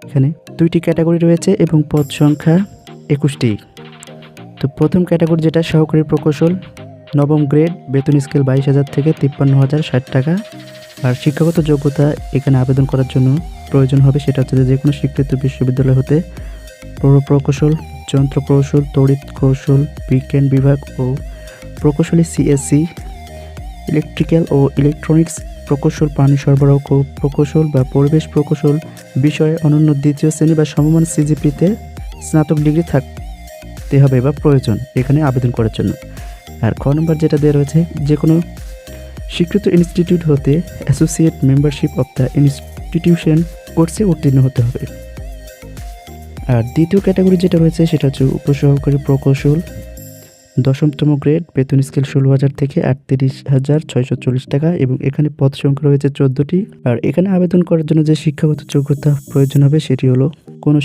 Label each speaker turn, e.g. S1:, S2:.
S1: এখানে 2টি ক্যাটাগরি রয়েছে এবং পদ সংখ্যা 21টি। তো প্রথম ক্যাটাগরি যেটা সহকারী প্রকৌশল, নবম গ্রেড, বেতন স্কেল 22,000 থেকে 53,060 টাকা। আর শিক্ষাগত যোগ্যতা এখানে আবেদন করার জন্য প্রয়োজন হবে সেটা হচ্ছে যে কোনো স্বীকৃত বিশ্ববিদ্যালয় হতে প্রকৌশল, যন্ত্র কৌশল, তড়িৎ কৌশল, বিজ্ঞান বিভাগ ও প্রকৌশলী সিএসসি, ইলেকট্রিক্যাল ও ইলেকট্রনিক্স প্রকৌশল, পানি সরবরাহ প্রকৌশল বা পরিবেশ প্রকৌশল বিষয়ে অনন্য দ্বিতীয় শ্রেণী বা সমমান সিজিপিতে স্নাতক ডিগ্রি থাকতে হবে বা প্রয়োজন এখানে আবেদন করার জন্য। আর খ নম্বর যেটা দেওয়া রয়েছে, যে কোনো স্বীকৃত ইনস্টিটিউট হতে associate membership of the institution কোর্সে উত্তীর্ণ হতে হবে। আর দ্বিতীয় ক্যাটাগরি যেটা রয়েছে সেটা হচ্ছে উপসহকারী প্রকৌশল, 10তম গ্রেড, বেতন স্কেল 16,000 থেকে 38,640 টাকা এবং এখানে পদ সংখ্যা রয়েছে 14টি। আর এখানে আবেদন করার জন্য যে শিক্ষাগত যোগ্যতা প্রয়োজন হবে সেটি হলো কোনো